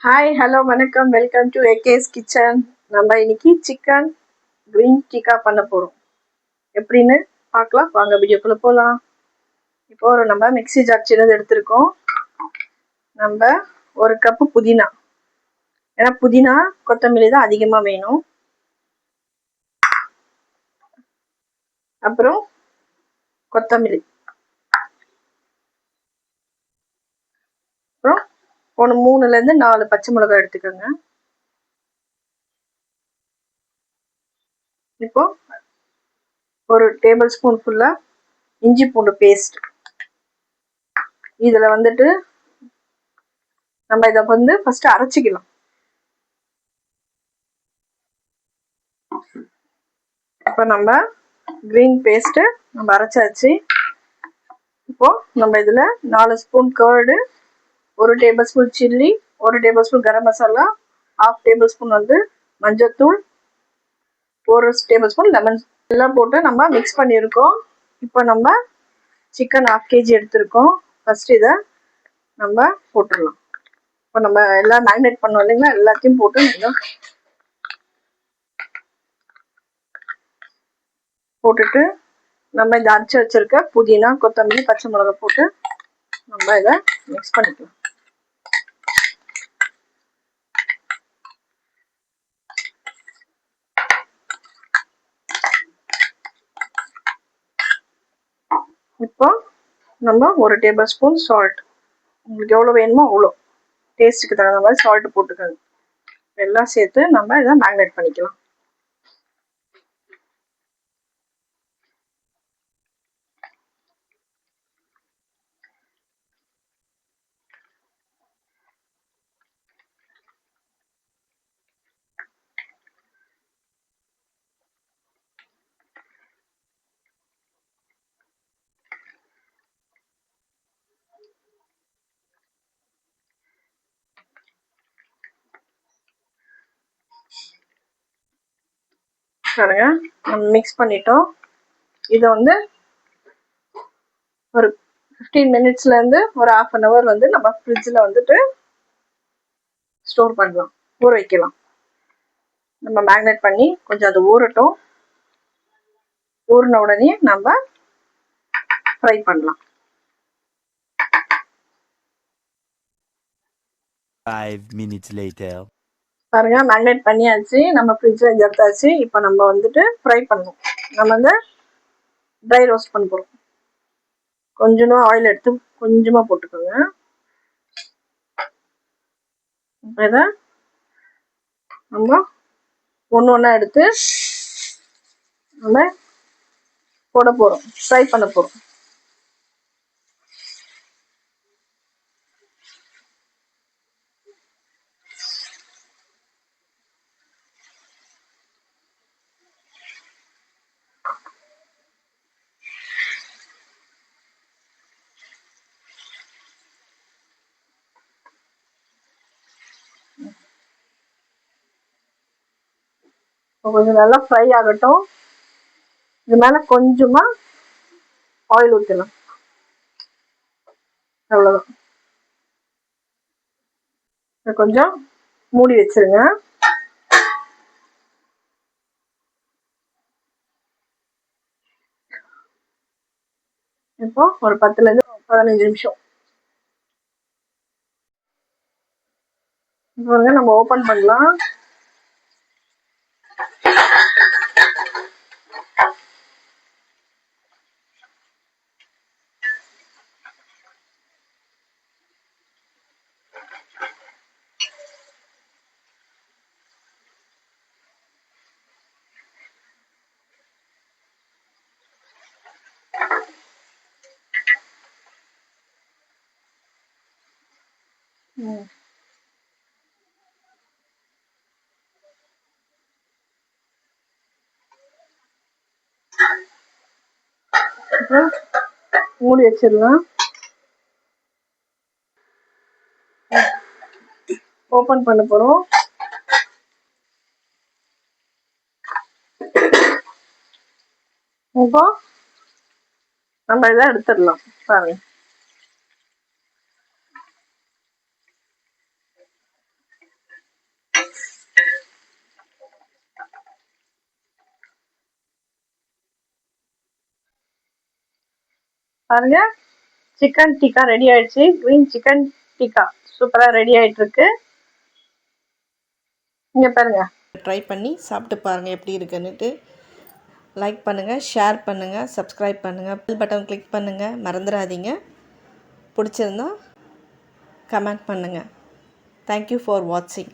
Hi hello வணக்கம் welcome to ஏகேஸ் kitchen. நம்ம இன்னைக்கு சிக்கன் கிரீன் டிக்கா பண்ண போகிறோம். எப்படின்னு பார்க்கலாம் வாங்க, வீடியோக்குள்ளே போகலாம். இப்போ நம்ம மிக்ஸி ஜார் சின்னது எடுத்திருக்கோம். நம்ம ஒரு கப்பு புதினா, ஏன்னா புதினா கொத்தமல்லி தான் அதிகமாக வேணும். அப்புறம் கொத்தமல்லி, அப்புறம் ஒன்று 3லேருந்து 4 பச்சை மிளகாய் எடுத்துக்கோங்க. இப்போ ஒரு டேபிள் ஸ்பூன் ஃபுல்லாக இஞ்சி பூண்டு பேஸ்ட். இதில் வந்துட்டு நம்ம இதை ஃபஸ்ட்டு அரைச்சிக்கலாம். இப்போ நம்ம கிரீன் பேஸ்ட்டு நம்ம அரைச்சாச்சு. இப்போ நம்ம இதில் 4 spoon curd, 1 tablespoon chilli, 1 tablespoon garam masala, 1/2 tablespoon மஞ்சத்தூள், 1 டேபிள் ஸ்பூன் லெமன் எல்லாம் போட்டு நம்ம மிக்ஸ் பண்ணியிருக்கோம். இப்போ நம்ம சிக்கன் 1/2 kg எடுத்திருக்கோம். ஃபஸ்ட்டு இதை நம்ம போட்டுடலாம். இப்போ நம்ம எல்லாம் மேரினேட் பண்ணோம் இல்லைங்களா, எல்லாத்தையும் போட்டு நீங்கள் போட்டுட்டு நம்ம இந்த அரைச்சி வச்சிருக்க புதினா, கொத்தமல்லி, பச்சை மிளகாய் போட்டு நம்ம இதை மிக்ஸ் பண்ணிக்கலாம். இப்போ நம்ம 1 டேபிள் ஸ்பூன் சால்ட், உங்களுக்கு எவ்வளோ வேணுமோ அவ்வளோ டேஸ்ட்டுக்கு தகுந்த மாதிரி சால்ட் போட்டுக்கோங்க. எல்லாம் சேர்த்து நம்ம இதை மேரினேட் பண்ணிக்கலாம். பாருங்க, நம்ம மிக்ஸ் பண்ணிட்டோம். இதை ஒரு 15 மினிட்ஸ்லேருந்து ஒரு 1/2 hour நம்ம ஃப்ரிட்ஜில் ஸ்டோர் பண்ணலாம், ஊற வைக்கலாம். நம்ம மேரினேட் பண்ணி கொஞ்சம் அது ஊறட்டும். ஊறின உடனே நம்ம ஃப்ரை பண்ணலாம். 5 minutes later. பாருங்க, மேரினேட் பண்ணியாச்சு, நம்ம ஃப்ரிட்ஜில் எடுத்தாச்சு. இப்போ நம்ம ஃப்ரை பண்ணணும். நம்ம ட்ரை ரோஸ்ட் பண்ண போகிறோம். கொஞ்சமாக ஆயில் எடுத்து கொஞ்சமாக போட்டுக்கோங்க. இப்போ இதை நம்ம ஒன்று ஒன்றா எடுத்து நம்ம போட போகிறோம், ஃப்ரை பண்ண போகிறோம். கொஞ்சம் நல்லா ஃப்ரை ஆகட்டும். இது மேலே கொஞ்சமாக ஆயில் ஊற்றலாம், அவ்வளோதான். கொஞ்சம் மூடி வச்சிருங்க. இப்போ ஒரு 10லேருந்து 15 நிமிஷம். இப்போ நம்ம ஓப்பன் பண்ணலாம். மூடி வச்சிடலாம். ஓப்பன் பண்ண போகிறோம். இப்போ நம்ம இதை எடுத்துடலாம். பாருங்க, பாருங்க, சிக்கன் டிக்கா ரெடி ஆயிடுச்சு. க்ரீன் சிக்கன் டிக்கா சூப்பராக ரெடி ஆயிட்டு இருக்கு. இங்கே பாருங்க, ட்ரை பண்ணி சாப்பிட்டு பாருங்கள் எப்படி இருக்குன்னுட்டு. லைக் பண்ணுங்கள், ஷேர் பண்ணுங்கள், சப்ஸ்கிரைப் பண்ணுங்கள், பெல் பட்டன் கிளிக் பண்ணுங்கள், மறந்துடாதீங்க. பிடிச்சிருந்தா கமெண்ட் பண்ணுங்கள். தேங்க்யூ ஃபார் வாட்சிங்.